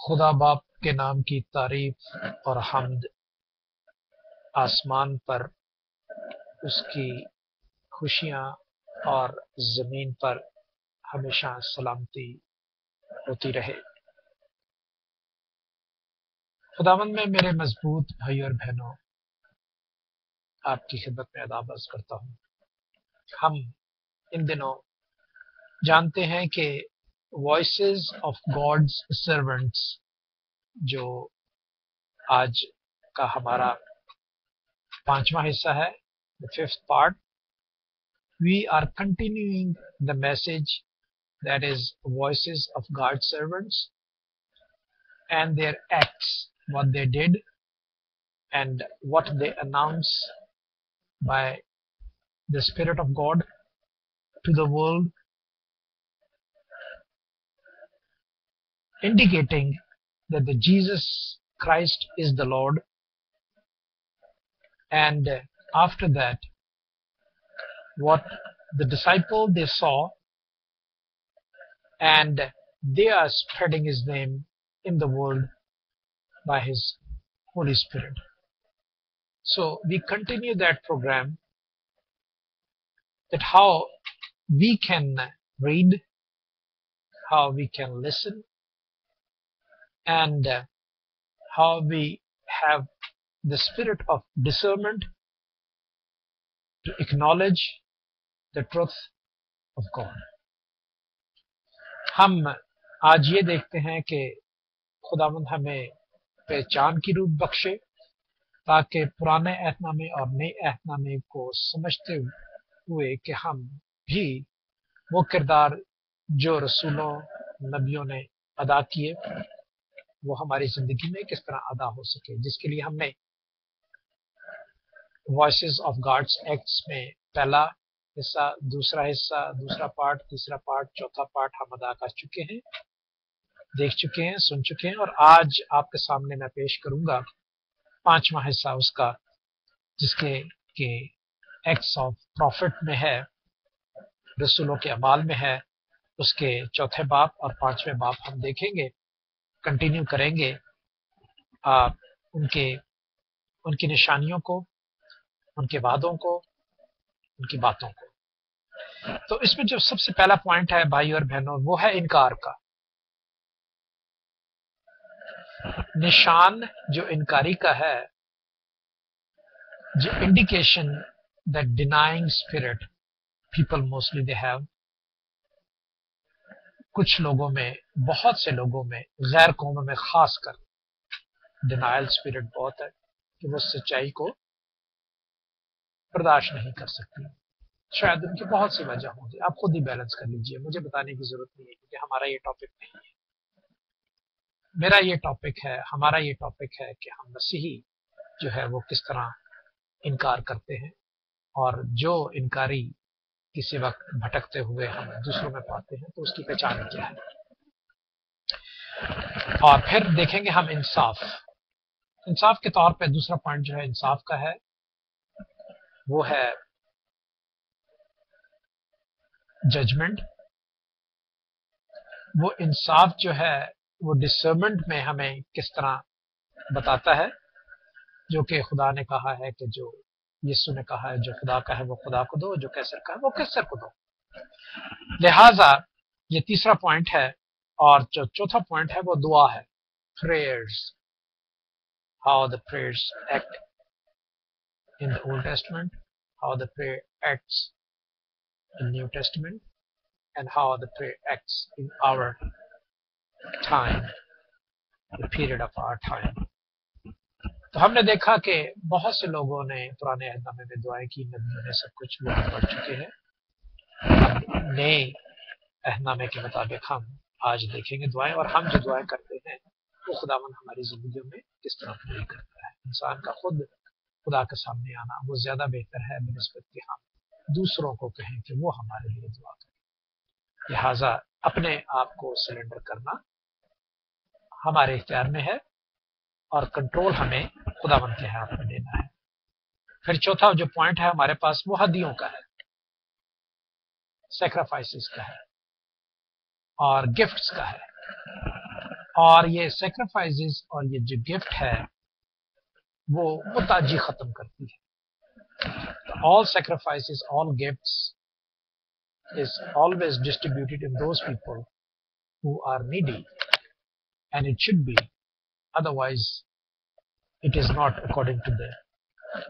خدا باپ کے نام کی تعریف اور حمد، آسمان پر اس کی خوشیاں اور زمین پر ہمیشہ سلامتی ہوتی رہے۔ خداوند میں میرے مضبوط بھائی اور بہنوں، آپ کی خدمت میں ادب عرض کرتا ہوں۔ ہم ان دنوں جانتے ہیں کہ وائسز آف گاڈز سرونٹس جو آج کا ہمارا 5واں حصہ ہے، the fifth part, we are continuing the message that is voices of God's servants and their acts, what they did and what they announce by the Spirit of God to the world, indicating that the Jesus Christ is the Lord. And after that, what the disciple they saw, and they are spreading his name in the world by his Holy Spirit. So we continue that program, that how we can read, how we can listen, and how we have the spirit of discernment to acknowledge the truth of God. ہم آج یہ دیکھتے ہیں کہ خداوند ہمیں پہچان کی روح بخشے تاکہ پرانے عہد نامے اور نئے عہد نامے کو سمجھتے ہوئے کہ ہم بھی وہ کردار جو رسولوں نبیوں نے ادا کیے وہ ہماری زندگی میں کس طرح ادا ہو سکے، جس کے لیے ہم نے وائسز آف گاڈس ایکٹس میں پہلا حصہ، دوسرا پارٹ، تیسرا پارٹ، چوتھا پارٹ ہم ادا کر چکے ہیں، دیکھ چکے ہیں، سن چکے ہیں، اور آج آپ کے سامنے میں پیش کروں گا 5واں حصہ اس کا، جس کے کہ ایکٹس آف پروفٹ میں ہے، رسولوں کے اعمال میں ہے، اس کے چوتھے باب اور 5ویں باب ہم دیکھیں گے، کنٹینیو کریں گے ان کی نشانیوں کو، ان کے وعدوں کو، ان کی باتوں کو۔ تو اس میں جو سب سے پہلا پوائنٹ ہے بھائی اور بہنوں، وہ ہے انکار کا نشان، جو انکاری کا ہے، جو indication that denying spirit people mostly they have، کچھ لوگوں میں، بہت سے لوگوں میں، غیر قوموں میں خاص کر ڈینائل اسپرٹ بہت ہے کہ وہ سچائی کو برداشت نہیں کر سکتی۔ شاید ان کی بہت سی وجہ ہوں گی، آپ خود ہی بیلنس کر لیجئے، مجھے بتانے کی ضرورت نہیں ہے کیونکہ ہمارا یہ ٹاپک نہیں ہے۔ میرا یہ ٹاپک ہے، ہمارا یہ ٹاپک ہے کہ ہم مسیحی جو ہے وہ کس طرح انکار کرتے ہیں، اور جو انکاری کسی وقت بھٹکتے ہوئے ہم دوسروں میں پاتے ہیں تو اس کی پہچان کیا ہے۔ اور پھر دیکھیں گے ہم انصاف کے طور پہ دوسرا پوائنٹ جو ہے انصاف کا ہے، وہ ہے ججمنٹ۔ وہ انصاف جو ہے وہ ڈسرنمنٹ میں ہمیں کس طرح بتاتا ہے، جو کہ خدا نے کہا ہے کہ جو یسوع نے کہا ہے جو خدا کا ہے وہ خدا کو دو، جو کیسر کا ہے وہ کیسر کو دو۔ لہٰذا یہ تیسرا پوائنٹ ہے، اور جو چوتھا پوائنٹ ہے وہ دعا ہے، prayers, how the prayers act in the Old Testament, how the prayer acts in New Testament, and how the prayer acts in our time, the period of our time. تو ہم نے دیکھا کہ بہت سے لوگوں نے پرانے عہد نامے میں دعائیں کی، نبیوں نے سب کچھ وہ پڑھ چکے ہیں۔ اب نئے عہد نامے کے مطابق ہم آج دیکھیں گے دعائیں، اور ہم جو دعائیں کرتے ہیں وہ خداوند ہماری زندگیوں میں کس طرح پوری کرتا ہے۔ انسان کا خود خدا کے سامنے آنا وہ زیادہ بہتر ہے بنسبت کہ ہم دوسروں کو کہیں کہ وہ ہمارے لیے دعا کریں۔ لہٰذا اپنے آپ کو سرنڈر کرنا ہمارے اختیار میں ہے، اور کنٹرول ہمیں خداوند کے ہاتھ میں دینا ہے۔ پھر چوتھا جو پوائنٹ ہے ہمارے پاس وہ ہدیوں کا ہے، سیکریفائسز کا ہے، اور گفٹس کا ہے۔ اور یہ سیکریفائسز اور یہ جو گفٹ ہے وہ محتاجی ختم کرتی ہے. All sacrifices, all gifts is always distributed in those people who are needy, and it should be, otherwise it is not according to the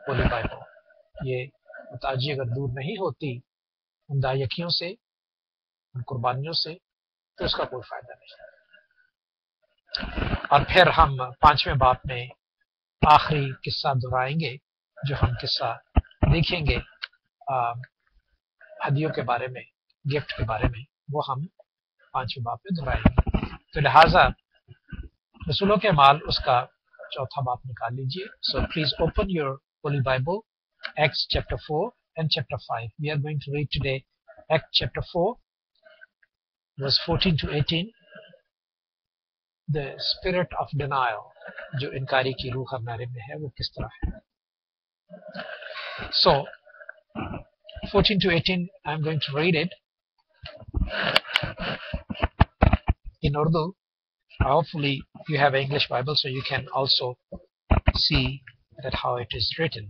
Holy Bible. یہ محتاجی اگر دور نہیں ہوتی ان دایکیوں سے، ان قربانیوں سے، تو اس کا کوئی فائدہ نہیں. اور پھر ہم 5ویں باب میں آخری قصہ دہرائیں گے، جو ہم قصہ دیکھیں گے ہدیوں کے بارے میں، گفٹ کے بارے میں، وہ ہم 5ویں باب میں دہرائیں گے. تو لہٰذا رسولوں کے اعمال اس کا 4 باب نکال لیجئے. So please open your Holy Bible, Acts chapter 4 and chapter 5. We are going to read today Acts chapter 4, verse 14 to 18. The spirit of denial, جو انکاری کی روح ہمارے میں ہے، وہ کس طرح ہے. So 14 to 18, I'm going to read it in Urdu. Hopefully you have an English Bible, so you can also see that how it is written.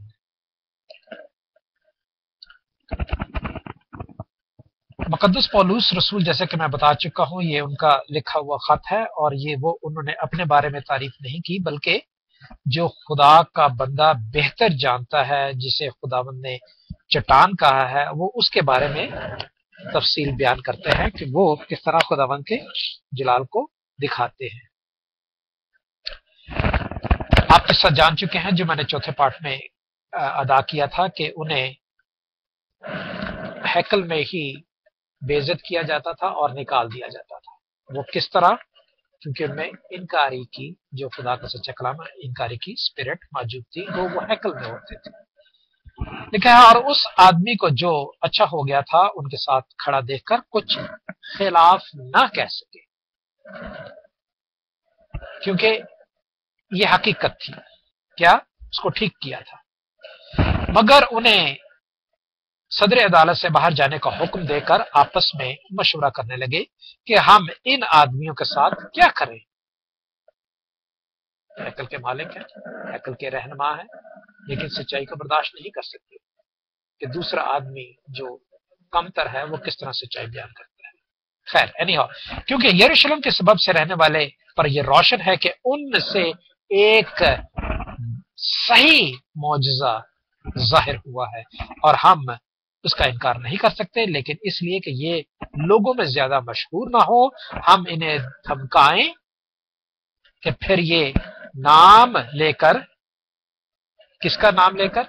مقدس پولس رسول، جیسے کہ میں بتا چکا ہوں، یہ ان کا لکھا ہوا خط ہے، اور یہ وہ انہوں نے اپنے بارے میں تعریف نہیں کی، بلکہ جو خدا کا بندہ بہتر جانتا ہے، جسے خداوند نے چٹان کہا ہے، وہ اس کے بارے میں تفصیل بیان کرتے ہیں کہ وہ کس طرح خداوند کے جلال کو دکھاتے ہیں. آپ قصہ جان چکے ہیں جو میں نے 4تھے پارٹ میں ادا کیا تھا، کہ انہیں ہیکل میں ہی بے عزت کیا جاتا تھا اور نکال دیا جاتا تھا. وہ کس طرح؟ کیونکہ ان میں انکاری کی، جو خدا کا سچا کلام ہے، انکاری کی اسپرٹ موجود تھی، وہ ہیکل میں ہوتے تھے. لکھا ہے، اور اس آدمی کو جو اچھا ہو گیا تھا ان کے ساتھ کھڑا دیکھ کر کچھ خلاف نہ کہہ سکے، کیونکہ یہ حقیقت تھی. کیا؟ اس کو ٹھیک کیا تھا. مگر انہیں صدر عدالت سے باہر جانے کا حکم دے کر آپس میں مشورہ کرنے لگے کہ ہم ان آدمیوں کے ساتھ کیا کریں. ہیکل کے مالک ہیں، ہیکل کے رہنما ہیں، لیکن سچائی کو برداشت نہیں کر سکتے کہ دوسرا آدمی جو کمتر ہے وہ کس طرح سچائی بیان کرتا ہے. خیر anyhow، کیونکہ یروشلم کے سبب سے رہنے والے پر یہ روشن ہے کہ ان سے ایک صحیح معجزہ ظاہر ہوا ہے، اور ہم اس کا انکار نہیں کر سکتے، لیکن اس لیے کہ یہ لوگوں میں زیادہ مشہور نہ ہو، ہم انہیں دھمکائیں کہ پھر یہ نام لے کر، کس کا نام لے کر؟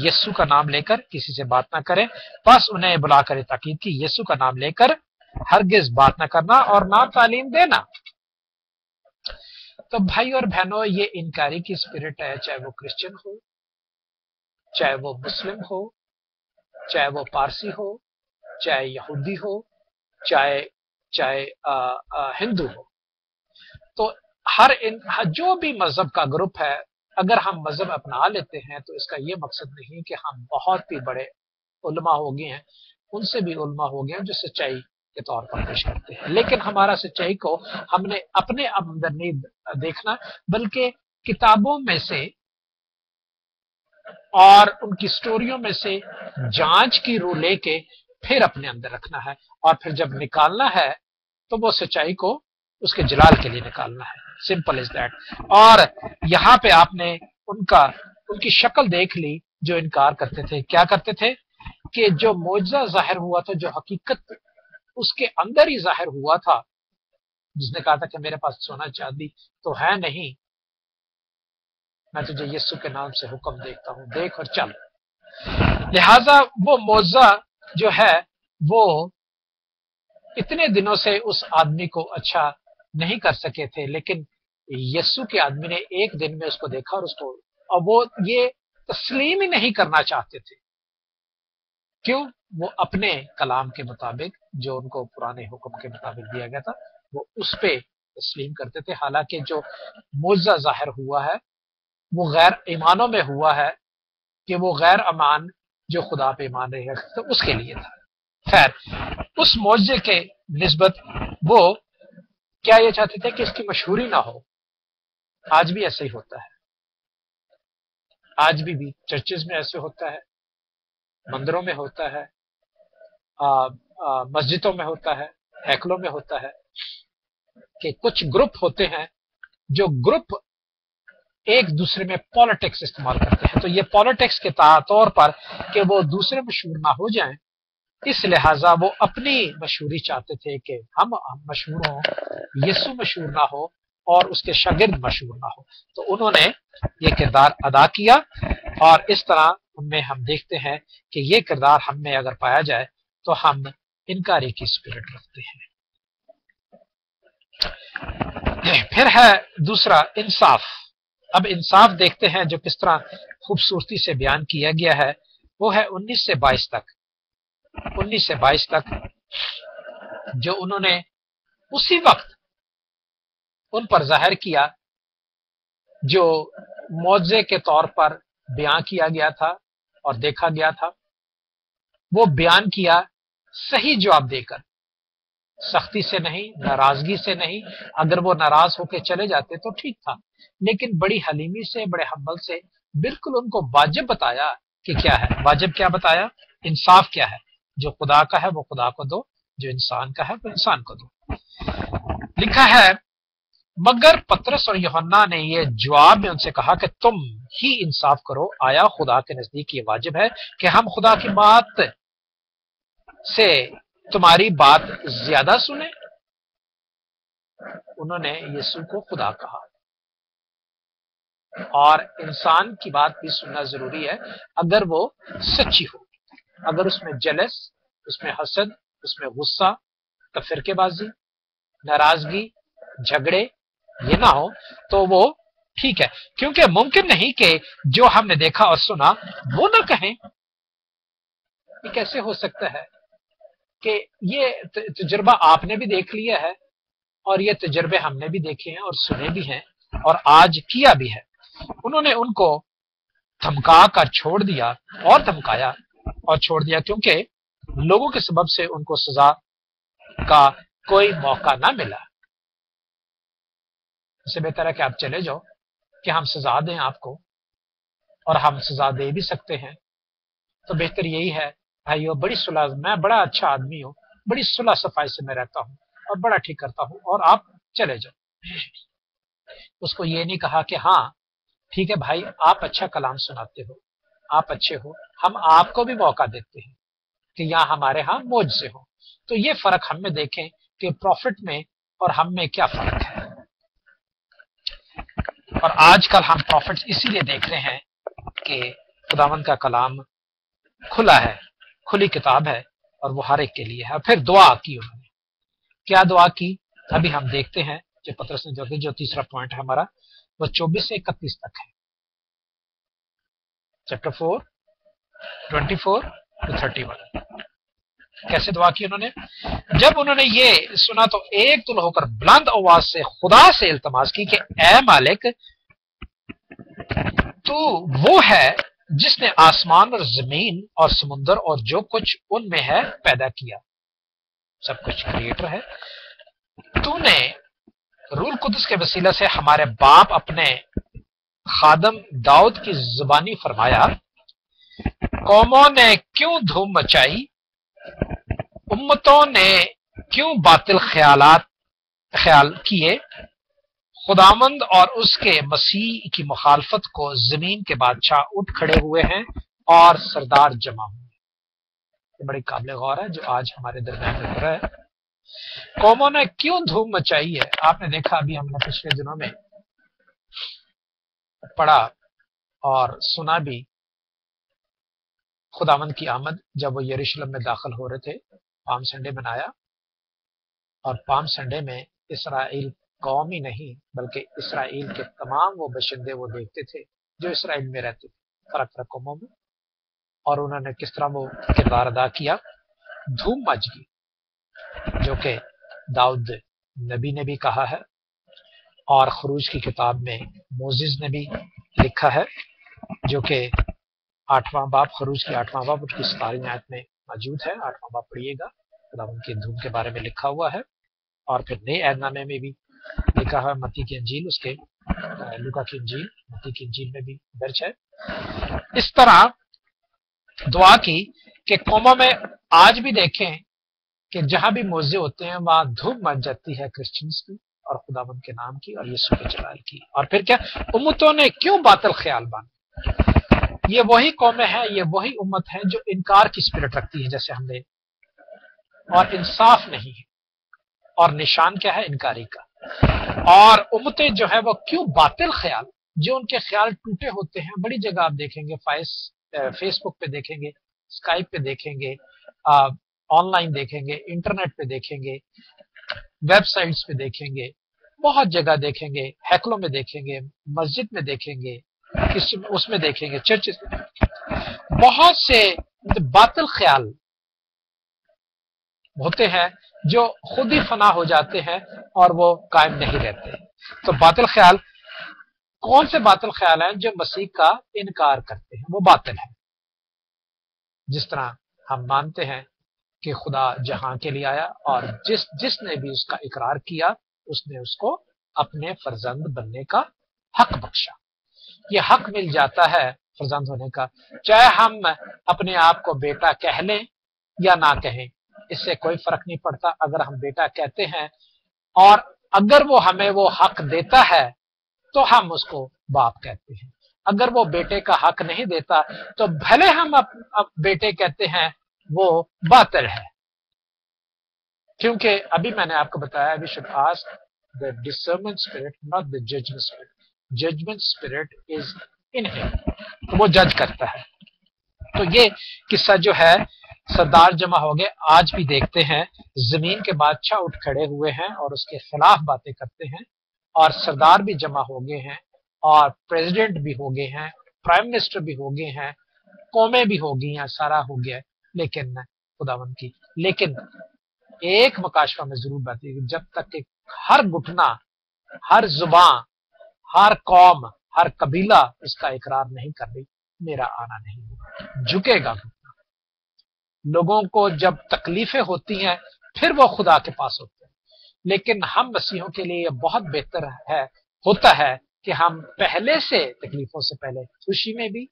یسوع کا نام لے کر کسی سے بات نہ کریں. بس انہیں بلا کر تاکید کی، یسوع کا نام لے کر ہرگز بات نہ کرنا اور نہ تعلیم دینا. تو بھائی اور بہنوں، یہ انکاری کی اسپرٹ ہے، چاہے وہ کرسچن ہو، چاہے وہ مسلم ہو، چاہے وہ پارسی ہو، چاہے یہودی ہو، چاہے ہندو ہو. تو جو بھی مذہب کا گروپ ہے، اگر ہم مذہب اپنا لیتے ہیں تو اس کا یہ مقصد نہیں کہ ہم بہت ہی بڑے علماء ہو گئے ہیں. ان سے بھی علماء ہو گئے ہیں جو سچائی کے طور پر پیش کرتے ہیں، لیکن ہمارا سچائی کو ہم نے اپنے اندر نہیں دیکھنا، بلکہ کتابوں میں سے اور ان کی سٹوریوں میں سے جانچ کی روح لے کے پھر اپنے اندر رکھنا ہے، اور پھر جب نکالنا ہے تو وہ سچائی کو اس کے جلال کے لیے نکالنا ہے. Simple is that. اور یہاں پہ آپ نے ان کی شکل دیکھ لی جو انکار کرتے تھے. کیا کرتے تھے؟ کہ جو معجزہ ظاہر ہوا تھا، جو حقیقت اس کے اندر ہی ظاہر ہوا تھا، جس نے کہا تھا کہ میرے پاس سونا چاندی تو ہے نہیں، میں تجھے یسوع کے نام سے حکم دیتا ہوں، دیکھ اور چل. لہذا وہ معجزہ جو ہے وہ اتنے دنوں سے اس آدمی کو اچھا نہیں کر سکے تھے، لیکن یسوع کے آدمی نے ایک دن میں اس کو دیکھا، اور وہ یہ تسلیم ہی نہیں کرنا چاہتے تھے. کیوں؟ وہ اپنے کلام کے مطابق، جو ان کو پرانے حکم کے مطابق دیا گیا تھا، وہ اس پہ تسلیم کرتے تھے، حالانکہ جو معجزہ ظاہر ہوا ہے وہ غیر ایمانوں میں ہوا ہے، کہ وہ غیر ایمان جو خدا پہ ایمان رہے ہیں تو اس کے لیے تھا. خیر، اس معجزے کے نسبت وہ क्या ये चाहते थे कि इसकी मशहूरी ना हो। आज भी ऐसा ही होता है, आज भी चर्चेज में ऐसे होता है, मंदिरों में होता है, मस्जिदों में होता है, हैकलों में होता है कि कुछ ग्रुप होते हैं जो ग्रुप एक दूसरे में पॉलिटिक्स इस्तेमाल करते हैं। तो ये पॉलिटिक्स के तौर पर कि वो दूसरे मशहूर ना हो जाएं, इस लिहाजा वो अपनी मशहूरी चाहते थे कि हम मशहूर हों, यीशु मशहूर ना हो और उसके शागिर्द मशहूर ना हो। तो उन्होंने ये किरदार अदा किया और इस तरह उनमें हम देखते हैं कि ये किरदार हम में अगर पाया जाए तो हम इनकारी की स्पिरिट रखते हैं। फिर है दूसरा, इंसाफ। अब इंसाफ देखते हैं जो किस तरह खूबसूरती से बयान किया गया है। वो है 19 से 22 तक, 19 से 22 तक, जो उन्होंने उसी वक्त उन पर जाहिर किया जो मौजे के तौर पर बयान किया गया था और देखा गया था। वो बयान किया सही जवाब देकर, सख्ती से नहीं, नाराजगी से नहीं। अगर वो नाराज होकर चले जाते तो ठीक था, लेकिन बड़ी हलीमी से, बड़े हम्बल से बिल्कुल उनको वाजिब बताया कि क्या है। वाजिब क्या बताया? इंसाफ क्या है। जो खुदा का है वो खुदा को दो, जो इंसान का है वो इंसान को दो। लिखा है, मगर पतरस और यूहन्ना ने ये जवाब में उनसे कहा कि तुम ही इंसाफ करो। आया खुदा के नजदीक ये वाजिब है कि हम खुदा की बात से तुम्हारी बात ज्यादा सुने? उन्होंने यीशु को खुदा कहा, और इंसान की बात भी सुनना जरूरी है अगर वो सच्ची हो। अगर उसमें जलस, उसमें हसद, उसमें गुस्सा, तफरकेबाजी, नाराजगी, झगड़े ये ना हो तो वो ठीक है। क्योंकि मुमकिन नहीं कि जो हमने देखा और सुना वो ना कहें। ये कैसे हो सकता है कि ये तजुर्बा आपने भी देख लिया है और ये तजुर्बे हमने भी देखे हैं और सुने भी हैं और आज किया भी है। उन्होंने उनको धमका कर छोड़ दिया और धमकाया और छोड़ दिया, क्योंकि लोगों के सबब से उनको सजा का कोई मौका ना मिला। इससे बेहतर है कि आप चले जाओ, कि हम सजा दें आपको, और हम सजा दे भी सकते हैं। तो बेहतर यही है भाइयों, बड़ी सुलह, मैं बड़ा अच्छा आदमी हूं, बड़ी सुलह सफाई से मैं रहता हूं और बड़ा ठीक करता हूं, और आप चले जाओ। उसको ये नहीं कहा कि हाँ ठीक है भाई, आप अच्छा कलाम सुनाते हो, आप अच्छे हो, हम आपको भी मौका देते हैं कि यहाँ हमारे यहाँ मौज से हो। तो ये फर्क हम में देखें कि प्रॉफिट में और हम में क्या फर्क है। और आजकल हम प्रॉफिट इसीलिए देख रहे हैं कि खुदावंद का कलाम खुला है, खुली किताब है और वो हर एक के लिए है। फिर दुआ की उन्होंने, क्या दुआ की अभी हम देखते हैं। जो पतरस ने जो तीसरा पॉइंट है हमारा, वो 24 से 31 तक है, चैप्टर 4 24 to 31। कैसे दुआ की उन्होंने? जब उन्होंने ये सुना तो एक तुल होकर बुलंद आवाज से खुदा से इल्तमास की कि ए मालिक, तू वो है जिसने आसमान और जमीन और समुद्र और जो कुछ उनमें है पैदा किया, सब कुछ क्रिएटर है। तूने रूह कुदस के वसीला से हमारे बाप अपने खादम दाऊद की जुबानी फरमाया, कौमों ने क्यों धूम मचाई, उम्मतों ने क्यों बातिल ख्याल किए, खुदावंद और उसके मसीह की मुखालफत को जमीन के बादशाह उठ खड़े हुए हैं और सरदार जमा हुए। ये बड़ी काबिल गौर है जो आज हमारे दरमियान में हो रहा है। कौमों ने क्यों धूम मचाई है? आपने देखा, अभी हमने पिछले दिनों में पढ़ा और सुना भी, खुदावंद की आमद जब वो यरूशलेम में दाखिल हो रहे थे, पाम संडे मनाया, और पाम संडे में इसराइल कौम ही नहीं बल्कि इसराइल के तमाम वो बशिंदे वो देखते थे जो इसराइल में रहते थे, फर्क फर्क कौमों में, और उन्होंने किस तरह वो किरदार अदा किया। धूम मच गई, जो कि दाऊद नबी ने भी कहा है और खरूज की किताब में मोजिज ने भी लिखा है, जो कि 8वां बाब, खरूज की 8वां बाब उसकी 17वीं आयत में मौजूद है। 8वां बाब पढ़िएगा, खुदावंद की धूम के बारे में लिखा हुआ है। और फिर नए अहदनामे में भी लिखा है, मत्ती की इंजील, उसके लूका की इंजील, मत्ती की इंजील में भी दर्ज है। इस तरह दुआ की कि कौमों में आज भी देखें कि जहां भी मौजे होते हैं वहां धूम मच जाती है क्रिश्चियंस की और खुदावंद के नाम की और यीशु के जलाल की। और फिर क्या, उम्मतों ने क्यों बातिल ख्याल बांधे? ये वही कौमें हैं, ये वही उम्मत है जो इनकार की स्पिरिट रखती है, जैसे हमने, और इंसाफ नहीं है, और निशान क्या है? इनकारी का। और उम्मतें जो है वो क्यों बातिल ख्याल, जो उनके ख्याल टूटे होते हैं, बड़ी जगह आप देखेंगे, फेसबुक पे देखेंगे, स्काइप पे देखेंगे, ऑनलाइन देखेंगे, इंटरनेट पे देखेंगे, वेबसाइट्स पे देखेंगे, बहुत जगह देखेंगे, हैकलों में देखेंगे, मस्जिद में देखेंगे, किसी उसमें देखेंगे, चर्चेस में, बहुत से बातिल ख्याल होते हैं जो खुद ही फना हो जाते हैं और वो कायम नहीं रहते। तो बातिल ख्याल, कौन से बातिल ख्याल हैं? जो मसीह का इनकार करते हैं, वो बातिल है। जिस तरह हम मानते हैं कि खुदा जहां के लिए आया और जिसने भी उसका इकरार किया उसने उसको अपने फर्जंद बनने का हक बख्शा। ये हक मिल जाता है फर्जंद होने का, चाहे हम अपने आप को बेटा कह लें या ना कहें, इससे कोई फर्क नहीं पड़ता। अगर हम बेटा कहते हैं और अगर वो हमें वो हक देता है तो हम उसको बाप कहते हैं। अगर वो बेटे का हक नहीं देता तो भले हम अब बेटे कहते हैं, वो बातिल है। क्योंकि अभी मैंने आपको बताया, we should ask the discerning spirit, not the judgement spirit. Judgement spirit is in him, तो वो जज करता है। तो ये किस्सा जो है, सरदार जमा हो गए, आज भी देखते हैं जमीन के बादशाह उठ खड़े हुए हैं और उसके खिलाफ बातें करते हैं, और सरदार भी जमा हो गए हैं, और प्रेसिडेंट भी हो गए हैं, प्राइम मिनिस्टर भी हो गए हैं, कौमें भी हो गई हैं, सारा हो गया है, लेकिन खुदावंद की। लेकिन एक मकाशफा में जरूर बात है कि जब तक कि हर घुटना, हर जुबान, हर कौम, हर कबीला इसका इकरार नहीं कर रही, मेरा आना नहीं होगा, झुकेगा घुटना। लोगों को जब तकलीफें होती हैं फिर वो खुदा के पास होते हैं, लेकिन हम मसीहों के लिए बहुत बेहतर होता है कि हम पहले से, तकलीफों से पहले, खुशी में भी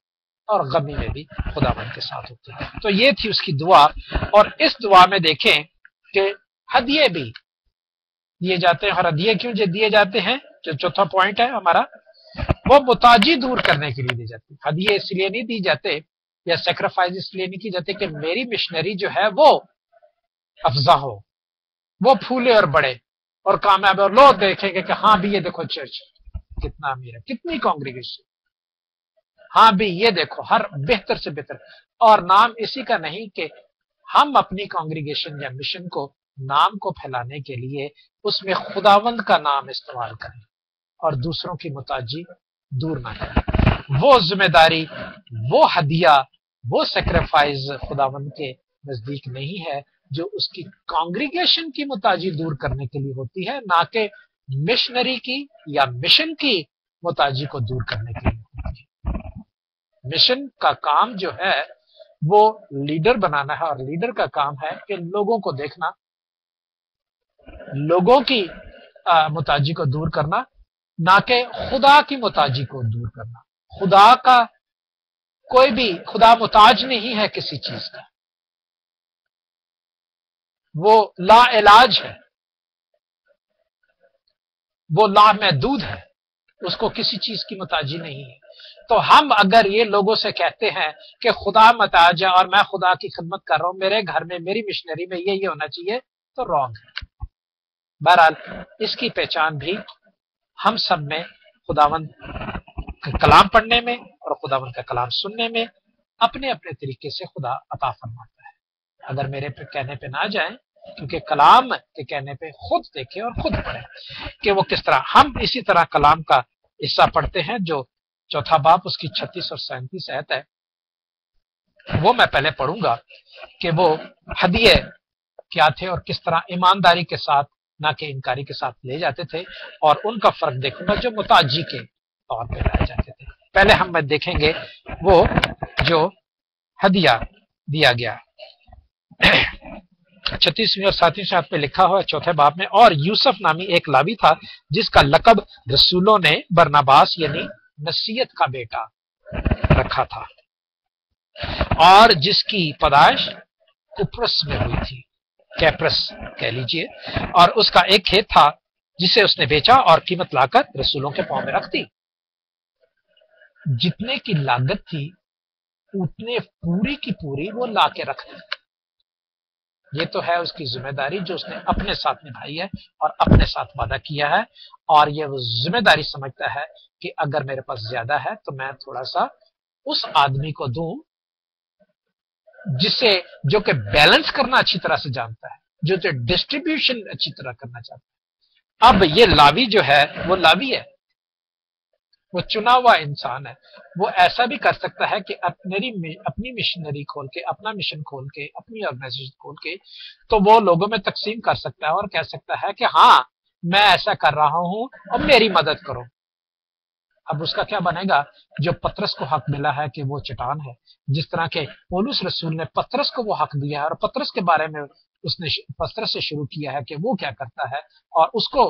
और गमी में भी खुदावंद के साथ होते हैं। तो ये थी उसकी दुआ। और इस दुआ में देखें कि हदिये भी दिए जाते हैं। और हदिये क्यों दिए जाते हैं, जो चौथा पॉइंट है हमारा, वो मुताजी दूर करने के लिए दी जाती है। हदिये इसलिए नहीं दी जाते या सेक्रीफाइस इसलिए नहीं की जाती कि मेरी मिशनरी जो है वो अफजा हो, वो फूले और बड़े और कामयाब, और लोग देखेंगे कि हाँ भी ये देखो चर्च कितना अमीर है, कितनी कांग्रेगेशन, हाँ भी ये देखो हर बेहतर से बेहतर। और नाम इसी का नहीं कि हम अपनी कांग्रेगेशन या मिशन को, नाम को फैलाने के लिए उसमें खुदावंद का नाम इस्तेमाल करें और दूसरों की मुताजी दूर ना करें। वो जिम्मेदारी, वो हदिया, वो सेक्रीफाइस खुदावंद के नजदीक नहीं है जो उसकी कांग्रेगेशन की मुताजी दूर करने के लिए होती है, ना कि मिशनरी की या मिशन की मुताजी को दूर करने के लिए होती है। मिशन का काम जो है वो लीडर बनाना है, और लीडर का काम है कि लोगों को देखना, लोगों की मुताजी को दूर करना, ना कि खुदा की मुताजी को दूर करना। खुदा का कोई भी, खुदा मुताज नहीं है किसी चीज का, वो ला इलाज है, वो ला महदूद है, उसको किसी चीज की मुताजी नहीं है। तो हम अगर ये लोगों से कहते हैं कि खुदा मुताज है और मैं खुदा की खिदमत कर रहा हूं, मेरे घर में, मेरी मिशनरी में ये होना चाहिए, तो रॉन्ग है। बहरहाल इसकी पहचान भी हम सब में खुदावंद का कलाम पढ़ने में और खुदावंद का कलाम सुनने में अपने अपने तरीके से खुदा अता फरमाता है। अगर मेरे पे कहने पे ना जाए, क्योंकि कलाम के कहने पे खुद देखें और खुद पढ़ें कि वो किस तरह। हम इसी तरह कलाम का हिस्सा पढ़ते हैं जो चौथा बाब उसकी 36 और 37 आयत है, वो मैं पहले पढ़ूंगा कि वो हदिये क्या थे और किस तरह ईमानदारी के साथ, ना कि इनकारी के साथ ले जाते थे, और उनका फर्क देखूंगा जो मुताजी के तौर पे लाए जाते थे। पहले हम देखेंगे वो जो हदिया दिया गया। 36वीं और 7वीं आयत पे लिखा हुआ है चौथे बाब में, और यूसुफ नामी एक लावी था जिसका लकब रसूलों ने बरनबास यानी नसीहत का बेटा रखा था, और जिसकी पैदाइश कुप्रस में हुई थी, कैप्रस कह लीजिए, और उसका एक खेत था जिसे उसने बेचा और कीमत लाकर रसूलों के पांव में रख दी। जितने की लागत थी उतने पूरी की पूरी वो ला के रख दी। ये तो है उसकी जिम्मेदारी जो उसने अपने साथ निभाई है और अपने साथ वादा किया है, और ये वो जिम्मेदारी समझता है कि अगर मेरे पास ज्यादा है तो मैं थोड़ा सा उस आदमी को दूं जिसे जो कि बैलेंस करना अच्छी तरह से जानता है, जो डिस्ट्रीब्यूशन अच्छी तरह करना चाहता है। अब ये लावी जो है वो लावी है, वो चुना हुआ इंसान है। वो ऐसा भी कर सकता है कि अपनी मिशनरी खोल के, अपना मिशन खोल के, अपनी ऑर्गेनाइजेशन खोल के तो वो लोगों में तकसीम कर सकता है और कह सकता है कि हाँ मैं ऐसा कर रहा हूं और मेरी मदद करो। अब उसका क्या बनेगा? जो पतरस को हक मिला है कि वो चट्टान है, जिस तरह के पौलुस रसूल ने पतरस को वो हक दिया है और पतरस के बारे में उसने पतरस से शुरू किया है कि वो क्या करता है, और उसको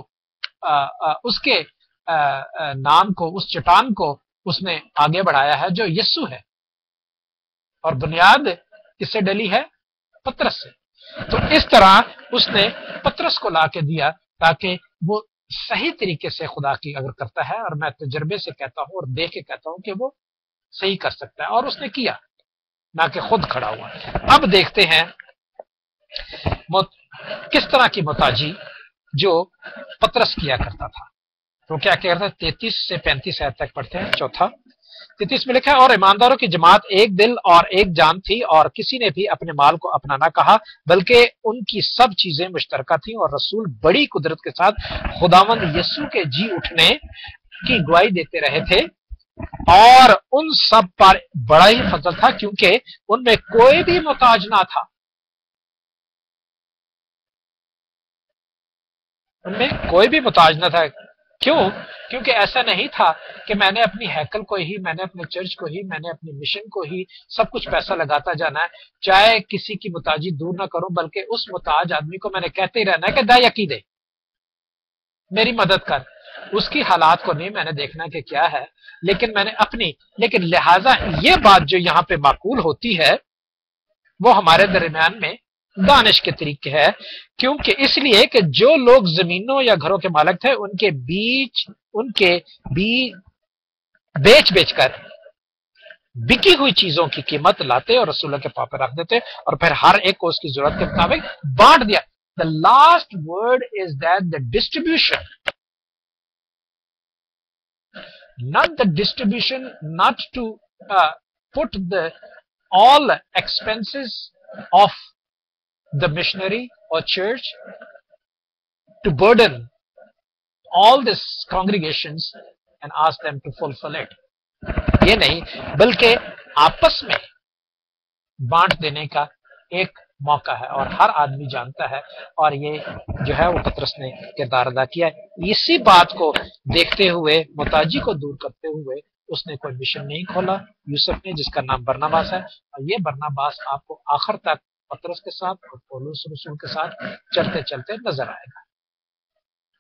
उसके नाम को, उस चट्टान को उसने आगे बढ़ाया है जो यीशु है, और बुनियाद किससे डली है? पतरस से। तो इस तरह उसने पतरस को ला के दिया ताकि वो सही तरीके से खुदा की अगर करता है, और मैं तजर्बे से कहता हूं और देख के कहता हूं कि वो सही कर सकता है, और उसने किया, ना कि खुद खड़ा हुआ। अब देखते हैं किस तरह की मोहताजी जो पतरस किया करता था। तो क्या कहता है? 33 से 35 आयत तक पढ़ते हैं। चौथा 33 में लिखा है, और ईमानदारों की जमात एक दिल और एक जान थी, और किसी ने भी अपने माल को अपना ना कहा, बल्कि उनकी सब चीजें मुश्तरका थी, और रसूल बड़ी कुदरत के साथ खुदावंद यीशु के जी उठने की गवाही देते रहे थे, और उन सब पर बड़ा ही फजल था क्योंकि उनमें कोई भी मोहताज ना था। उनमें कोई भी मोहताज ना था। क्यों? क्योंकि ऐसा नहीं था कि मैंने अपनी हैकल को ही, मैंने अपने चर्च को ही, मैंने अपने मिशन को ही सब कुछ पैसा लगाता जाना है, चाहे किसी की मुताजी दूर ना करूं, बल्कि उस मुताज आदमी को मैंने कहते ही रहना है कि दा यकी दे, मेरी मदद कर। उसकी हालात को नहीं मैंने देखना कि क्या है, लेकिन मैंने अपनी, लेकिन लिहाजा ये बात जो यहाँ पे माकूल होती है वो हमारे दरमियान में दानिश के तरीके है, क्योंकि इसलिए कि जो लोग जमीनों या घरों के मालिक थे उनके बीच बेच बेचकर बिकी हुई चीजों की कीमत लाते और रसूलों के पाप रख देते, और फिर हर एक को उसकी जरूरत के मुताबिक बांट दिया। The last word is that the distribution, not the distribution, not to put the all expenses of the missionary or church to burden all these congregations and ask them to fulfill it. ये नहीं, बल्कि आपस में बांट देने का एक मौका है, और हर आदमी जानता है, और ये जो है वो पतरस ने किरदार अदा किया है। इसी बात को देखते हुए, मोहताजी को दूर करते हुए उसने कोई मिशन नहीं खोला यूसुफ ने, जिसका नाम बरनबास है, और ये बरनबास आपको आखिर तक पतरस के साथ और पौलुस रसूल के साथ चलते चलते नजर आएगा,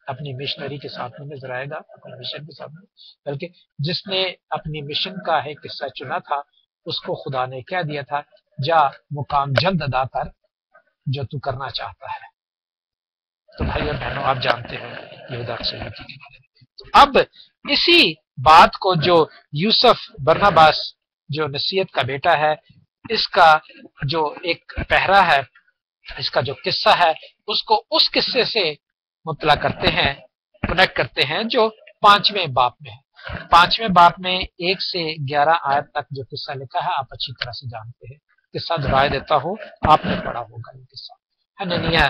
अपनी मिशनरी के साथ में नजर आएगा, अपने मिशन के साथ में। बल्कि जिसने अपनी मिशन का एक हिस्सा चुना था उसको खुदा ने क्या दिया था? जा मुकाम जल्द अदा कर जो तू करना चाहता है। तो भाई और बहनों, आप जानते हैं यहूदा सलूकी के बारे में। तो अब इसी बात को जो यूसुफ बरनबास जो नसीहत का बेटा है, इसका जो एक पहरा है, इसका जो किस्सा है, उसको उस किस्से से मुतला करते हैं, कनेक्ट करते हैं जो 5वें बाब में है। 5वें बाब में 1 से 11 आयत तक जो किस्सा लिखा है आप अच्छी तरह से जानते हैं। किस्सा दोहराए देता हूं, आपने पढ़ा होगा ये किस्सा। हननिया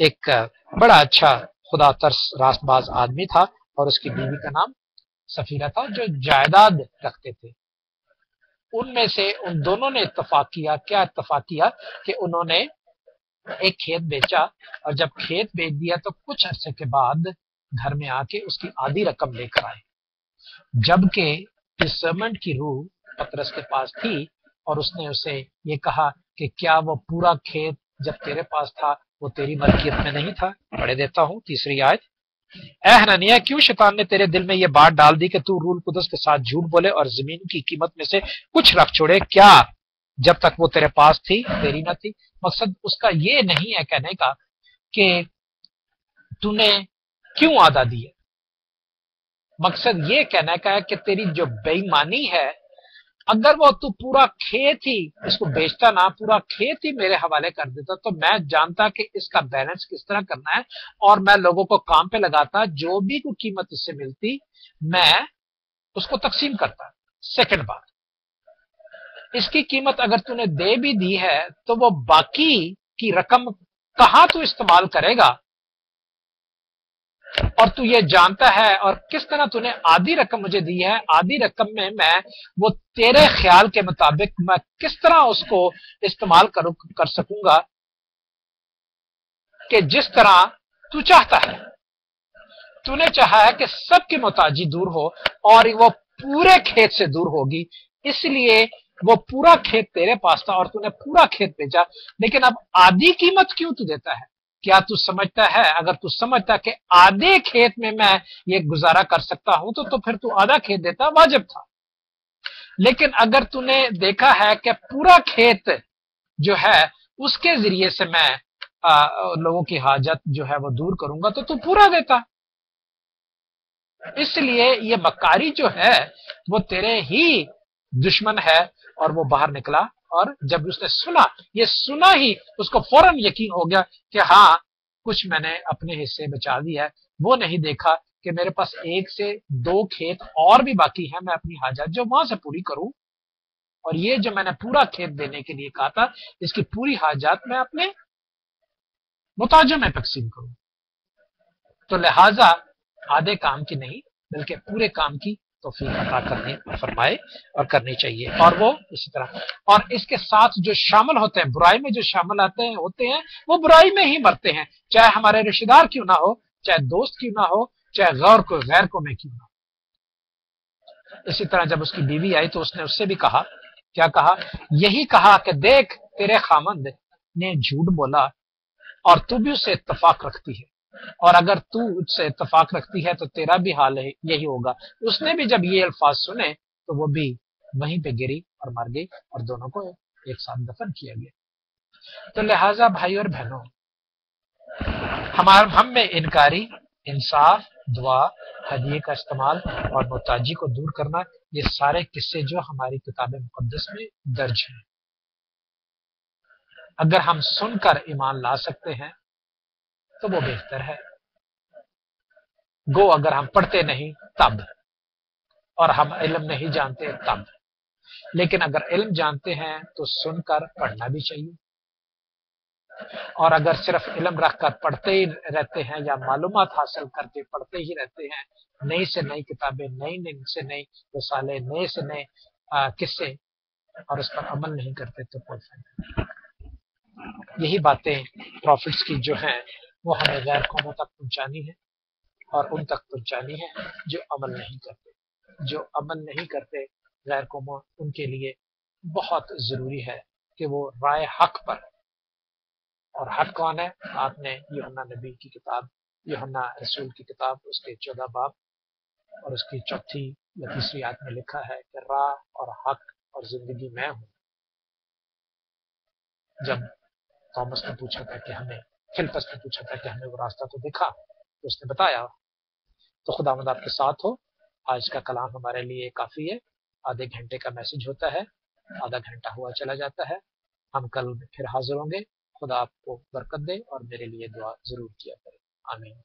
एक बड़ा अच्छा खुदा तरस रास्तबाज आदमी था, और उसकी बीवी का नाम सफीरा था, जो जायदाद रखते थे। उनमें से उन दोनों ने इत्तेफाक किया। क्या इत्तेफाक किया? कि उन्होंने एक खेत बेचा, और जब खेत बेच दिया तो कुछ अरसे के बाद घर में आके उसकी आधी रकम लेकर आए, जबकि डिसर्मेंट की रूह पतरस के पास थी, और उसने उसे ये कहा कि क्या वो पूरा खेत جب تیرے پاس تھا وہ تیری ملکیت میں نہیں تھا؟ پڑھے دیتا ہوں 3 آیت۔ اے حنانیہ، کیوں شیطان نے تیرے دل میں یہ بات ڈال دی کہ تو روح القدس کے ساتھ جھوٹ بولے اور زمین کی قیمت میں سے کچھ رکھ چھوڑے؟ کیا جب تک وہ تیرے پاس تھی تیری نہ تھی؟ مقصد اس کا یہ نہیں ہے کہنے کا کہ تو نے کیوں آدھا دی ہے، مقصد یہ کہنے کا ہے کہ تیری جو بے ایمانی ہے، اگر وہ تو پورا کھیت ہی اس کو بیچتا نہ، پورا کھیت ہی میرے حوالے کر دیتا، تو میں جانتا کہ اس کا بیلنس کس طرح کرنا ہے، اور میں لوگوں کو کام پہ لگاتا، جو بھی کوئی قیمت اس سے ملتی میں اس کو تقسیم کرتا۔ سیکنڈ بات، اس کی قیمت اگر تو نے دے بھی دی ہے تو وہ باقی کی رقم کہاں تو استعمال کرے گا، اور تو یہ جانتا ہے، اور کس طرح تو نے آدھی رقم مجھے دی ہے، آدھی رقم میں وہ تیرے خیال کے مطابق میں کس طرح اس کو استعمال کر سکوں گا کہ جس طرح تو چاہتا ہے۔ تو نے چاہا ہے کہ سب کی محتاجی دور ہو، اور وہ پورے کھیت سے دور ہوگی، اس لیے وہ پورا کھیت تیرے پاس تھا اور تو نے پورا کھیت بیچا، لیکن اب آدھی قیمت کیوں تو دیتا ہے؟ کیا تو سمجھتا ہے، اگر تو سمجھتا کہ آدھے کھیت میں یہ گزارا کر سکتا ہوں تو پھر تو آدھا کھیت دیتا، واجب تھا۔ لیکن اگر تو نے دیکھا ہے کہ پورا کھیت جو ہے اس کے ذریعے سے میں لوگوں کی حاجت جو ہے وہ دور کروں گا، تو پورا دیتا۔ اس لیے یہ مکاری جو ہے وہ تیرے ہی دشمن ہے، اور وہ باہر نکلا، اور جب اس نے سنا ہی اس کو فوراً یقین ہو گیا کہ ہاں کچھ میں نے اپنے حصے بچا دیا ہے۔ وہ نہیں دیکھا کہ میرے پاس 1 سے 2 کھیت اور بھی باقی ہیں، میں اپنی حاجت جو وہاں سے پوری کروں، اور یہ جو میں نے پورا کھیت دینے کے لیے کہا تھا، اس کی پوری حاجت میں اپنے محتاجوں میں تقسیم کروں۔ تو لہٰذا آدھے کام کی نہیں بلکہ پورے کام کی توفیق عطا کرنے فرمائے اور کرنی چاہیے۔ اور وہ اسی طرح، اور اس کے ساتھ جو شامل ہوتے ہیں، برائی میں جو شامل ہوتے ہیں وہ برائی میں ہی مرتے ہیں، چاہے ہمارے رشتے دار کیوں نہ ہو، چاہے دوست کیوں نہ ہو، چاہے غیر کو میں کیوں نہ ہو۔ اسی طرح جب اس کی بیوی آئی تو اس نے اس سے بھی کہا، کیا کہا؟ یہی کہا کہ دیکھ تیرے خامند نے جھوٹ بولا اور تو بھی اس سے اتفاق رکھتی ہے، اور اگر تو اس سے اتفاق رکھتی ہے تو تیرا بھی حال یہی ہوگا۔ اس نے بھی جب یہ الفاظ سنے تو وہ بھی وہیں پہ گری اور مر گئی، اور دونوں کو ایک ساتھ دفن کیا گیا۔ تو لہٰذا بھائی اور بہنوں، ہم میں انکاری، انصاف، دعا، ہدیے کا استعمال اور محتاجی کو دور کرنا، یہ سارے قصے جو ہماری کتاب مقدس میں درج ہیں، اگر ہم سن کر ایمان لا سکتے ہیں تو وہ بہتر ہے، گو اگر ہم پڑھتے نہیں تب، اور ہم علم نہیں جانتے تب۔ لیکن اگر علم جانتے ہیں تو سن کر پڑھنا بھی چاہیے، اور اگر صرف علم رکھ کر پڑھتے ہی رہتے ہیں یا معلومات حاصل کرتے پڑھتے ہی رہتے ہیں، نئی سے نئی کتابیں، نئی سے نئی رسالے، نئے سے نئے قصے، اور اس پر عمل نہیں کرتے تو کوئی فائدہ نہیں۔ یہی باتیں پروفٹس کی جو ہیں وہ ہمیں غیر قوموں تک پہنچانی ہے، اور ان تک پہنچانی ہے جو عمل نہیں کرتے۔ جو عمل نہیں کرتے غیر قوموں، ان کے لیے بہت ضروری ہے کہ وہ رائے حق پر، اور حق کون ہے؟ آپ نے یوحنا نبی کی کتاب، یوحنا رسول کی کتاب، اس کے 14 باب اور اس کی 4 یا 3 آیت میں لکھا ہے کہ راہ اور حق اور زندگی میں ہوں۔ جب تومس نے پوچھا تھا کہ ہمیں، فلپس نے پوچھا تھا کہ ہمیں وہ راستہ تو دکھا، تو اس نے بتایا۔ تو خداوند آپ کے ساتھ ہو۔ آج کا کلام ہمارے لیے کافی ہے، آدھے گھنٹے کا میسج ہوتا ہے، آدھا گھنٹہ ہوا چلا جاتا ہے۔ ہم کل پھر حاضر ہوں گے۔ خدا آپ کو برکت دے، اور میرے لیے دعا ضرور کیا کرے۔ آمین۔